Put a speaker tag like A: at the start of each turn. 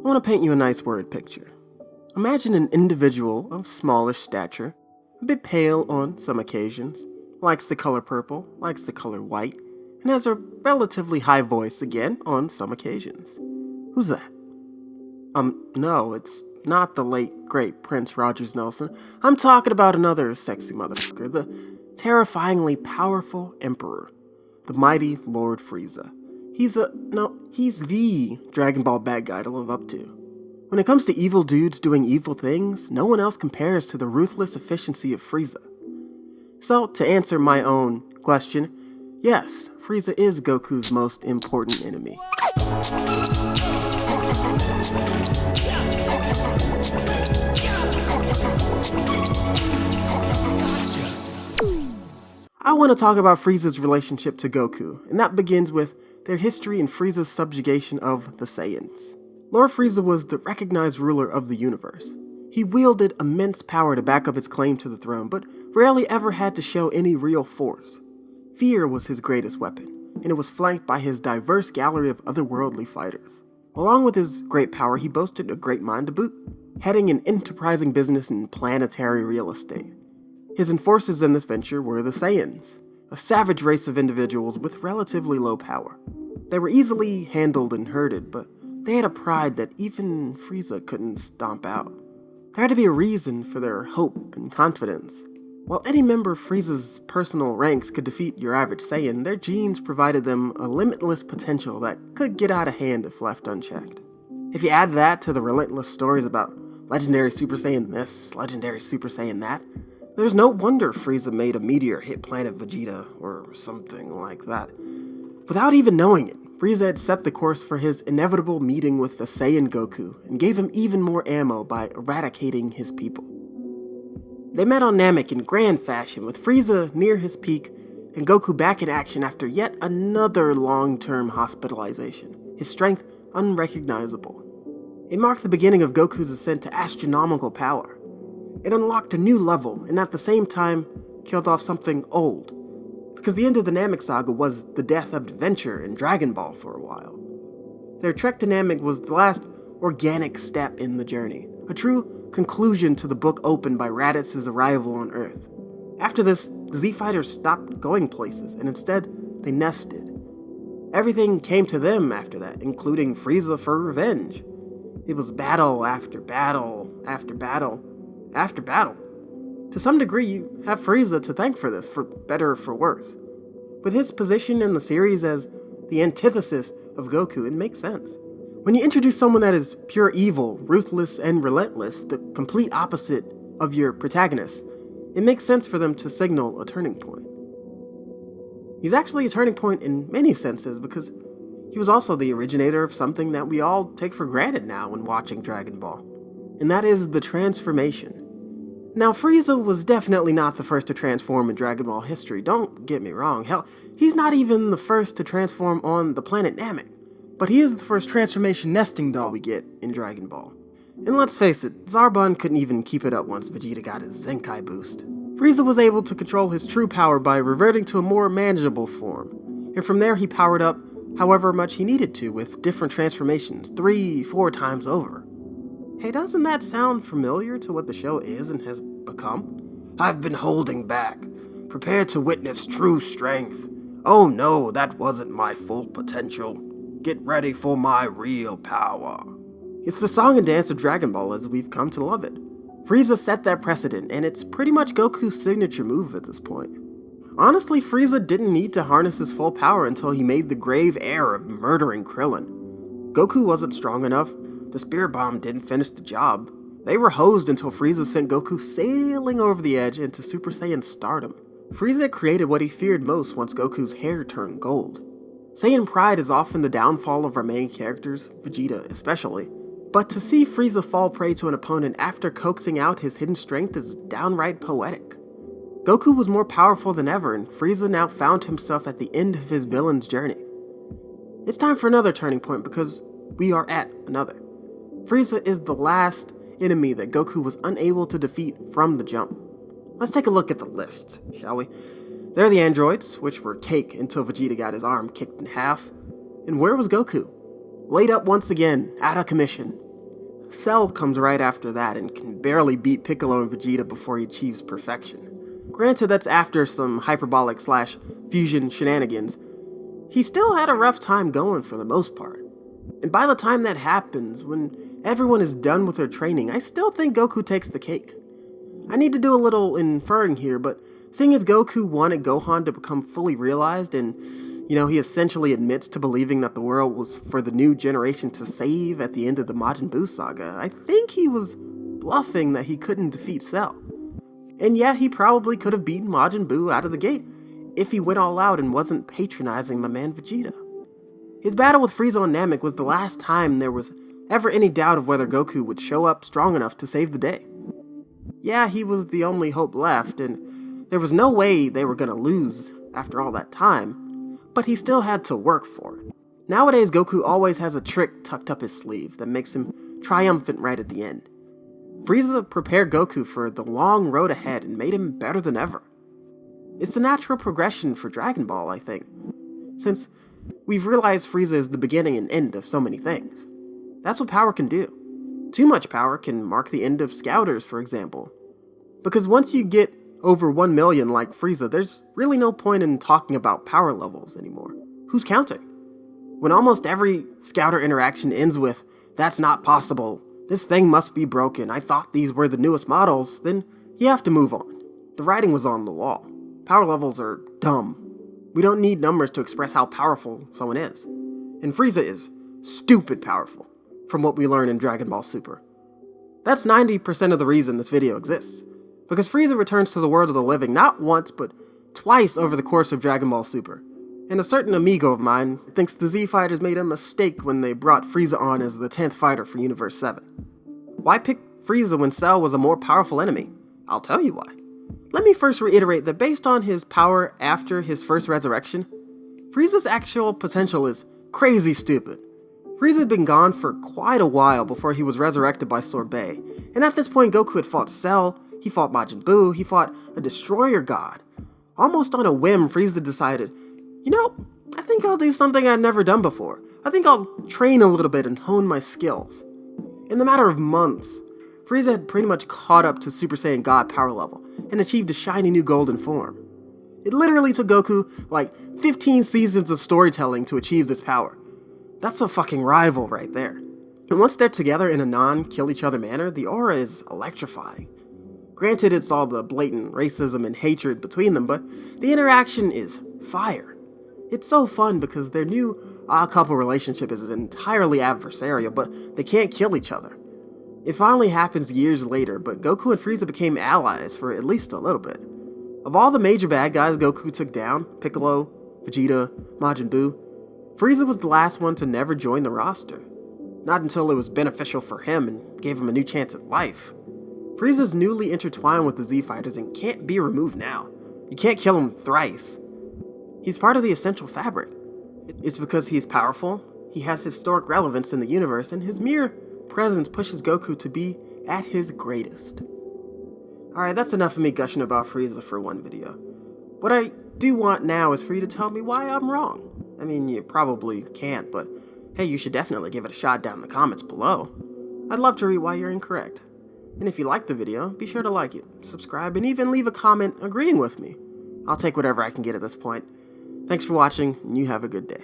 A: I want to paint you a nice word picture. Imagine an individual of smallish stature, a bit pale on some occasions, likes the color purple, likes the color white, and has a relatively high voice again on some occasions. Who's that? No, it's not the late, great Prince Rogers Nelson. I'm talking about another sexy motherfucker, the terrifyingly powerful Emperor, the mighty Lord Frieza. He's the Dragon Ball bad guy to live up to. When it comes to evil dudes doing evil things, no one else compares to the ruthless efficiency of Frieza. So, to answer my own question, yes, Frieza is Goku's most important enemy. I want to talk about Frieza's relationship to Goku, and that begins with their history and Frieza's subjugation of the Saiyans. Lord Frieza was the recognized ruler of the universe. He wielded immense power to back up his claim to the throne, but rarely ever had to show any real force. Fear was his greatest weapon, and it was flanked by his diverse gallery of otherworldly fighters. Along with his great power, he boasted a great mind to boot, heading an enterprising business in planetary real estate. His enforcers in this venture were the Saiyans, a savage race of individuals with relatively low power. They were easily handled and herded, but they had a pride that even Frieza couldn't stomp out. There had to be a reason for their hope and confidence. While any member of Frieza's personal ranks could defeat your average Saiyan, their genes provided them a limitless potential that could get out of hand if left unchecked. If you add that to the relentless stories about legendary Super Saiyan this, legendary Super Saiyan that, there's no wonder Frieza made a meteor hit planet Vegeta, or something like that. Without even knowing it, Frieza had set the course for his inevitable meeting with the Saiyan Goku, and gave him even more ammo by eradicating his people. They met on Namek in grand fashion, with Frieza near his peak, and Goku back in action after yet another long-term hospitalization, his strength unrecognizable. It marked the beginning of Goku's ascent to astronomical power. It unlocked a new level, and at the same time, killed off something old. Because the end of the Namek saga was the death of adventure in Dragon Ball for a while. Their trek to Namek was the last organic step in the journey, a true conclusion to the book opened by Raditz' arrival on Earth. After this, the Z-Fighters stopped going places, and instead, they nested. Everything came to them after that, including Frieza for revenge. It was battle after battle after battle after battle. To some degree, you have Frieza to thank for this, for better or for worse. With his position in the series as the antithesis of Goku, it makes sense. When you introduce someone that is pure evil, ruthless, and relentless, the complete opposite of your protagonist, it makes sense for them to signal a turning point. He's actually a turning point in many senses, because he was also the originator of something that we all take for granted now when watching Dragon Ball, and that is the transformation. Now, Frieza was definitely not the first to transform in Dragon Ball history, don't get me wrong. Hell, he's not even the first to transform on the planet Namek. But he is the first transformation nesting doll we get in Dragon Ball. And let's face it, Zarbon couldn't even keep it up once Vegeta got his Zenkai boost. Frieza was able to control his true power by reverting to a more manageable form. And from there he powered up however much he needed to with different transformations, 3-4 times over. Hey, doesn't that sound familiar to what the show is and has become? I've been holding back. Prepare to witness true strength. Oh no, that wasn't my full potential. Get ready for my real power. It's the song and dance of Dragon Ball as we've come to love it. Frieza set that precedent, and it's pretty much Goku's signature move at this point. Honestly, Frieza didn't need to harness his full power until he made the grave error of murdering Krillin. Goku wasn't strong enough. The Spirit Bomb didn't finish the job. They were hosed until Frieza sent Goku sailing over the edge into Super Saiyan stardom. Frieza created what he feared most once Goku's hair turned gold. Saiyan pride is often the downfall of our main characters, Vegeta especially. But to see Frieza fall prey to an opponent after coaxing out his hidden strength is downright poetic. Goku was more powerful than ever, and Frieza now found himself at the end of his villain's journey. It's time for another turning point because we are at another. Frieza is the last enemy that Goku was unable to defeat from the jump. Let's take a look at the list, shall we? There are the androids, which were cake until Vegeta got his arm kicked in half. And where was Goku? Laid up once again, out of commission, Cell comes right after that and can barely beat Piccolo and Vegeta before he achieves perfection. Granted, that's after some hyperbolic / fusion shenanigans. He still had a rough time going for the most part. And by the time that happens, when everyone is done with their training, I still think Goku takes the cake. I need to do a little inferring here, but seeing as Goku wanted Gohan to become fully realized and, he essentially admits to believing that the world was for the new generation to save at the end of the Majin Buu saga, I think he was bluffing that he couldn't defeat Cell. And yeah, he probably could have beaten Majin Buu out of the gate if he went all out and wasn't patronizing my man Vegeta. His battle with Frieza and Namek was the last time there was ever any doubt of whether Goku would show up strong enough to save the day. Yeah, he was the only hope left, and there was no way they were gonna lose after all that time, but he still had to work for it. Nowadays, Goku always has a trick tucked up his sleeve that makes him triumphant right at the end. Frieza prepared Goku for the long road ahead and made him better than ever. It's the natural progression for Dragon Ball, I think, since we've realized Frieza is the beginning and end of so many things. That's what power can do. Too much power can mark the end of Scouters, for example. Because once you get over 1 million like Frieza, there's really no point in talking about power levels anymore. Who's counting? When almost every Scouter interaction ends with, "That's not possible, this thing must be broken, I thought these were the newest models," then you have to move on. The writing was on the wall. Power levels are dumb. We don't need numbers to express how powerful someone is. And Frieza is stupid powerful, from what we learn in Dragon Ball Super. That's 90% of the reason this video exists, because Frieza returns to the world of the living not once, but twice over the course of Dragon Ball Super. And a certain amigo of mine thinks the Z Fighters made a mistake when they brought Frieza on as the 10th fighter for Universe 7. Why pick Frieza when Cell was a more powerful enemy? I'll tell you why. Let me first reiterate that based on his power after his first resurrection, Frieza's actual potential is crazy stupid. Frieza had been gone for quite a while before he was resurrected by Sorbet, and at this point Goku had fought Cell, he fought Majin Buu, he fought a destroyer god. Almost on a whim, Frieza decided, I think I'll do something I'd never done before. I think I'll train a little bit and hone my skills. In the matter of months, Frieza had pretty much caught up to Super Saiyan God power level and achieved a shiny new golden form. It literally took Goku like 15 seasons of storytelling to achieve this power. That's a fucking rival right there. And once they're together in a non-kill each other manner, the aura is electrifying. Granted, it's all the blatant racism and hatred between them, but the interaction is fire. It's so fun because their new odd-couple relationship is entirely adversarial, but they can't kill each other. It finally happens years later, but Goku and Frieza became allies for at least a little bit. Of all the major bad guys Goku took down, Piccolo, Vegeta, Majin Buu, Frieza was the last one to never join the roster. Not until it was beneficial for him and gave him a new chance at life. Frieza's newly intertwined with the Z Fighters and can't be removed now. You can't kill him thrice. He's part of the essential fabric. It's because he's powerful, he has historic relevance in the universe, and his mere presence pushes Goku to be at his greatest. Alright, that's enough of me gushing about Frieza for one video. What I do want now is for you to tell me why I'm wrong. I mean, you probably can't, but hey, you should definitely give it a shot down in the comments below. I'd love to read why you're incorrect. And if you liked the video, be sure to like it, subscribe, and even leave a comment agreeing with me. I'll take whatever I can get at this point. Thanks for watching, and you have a good day.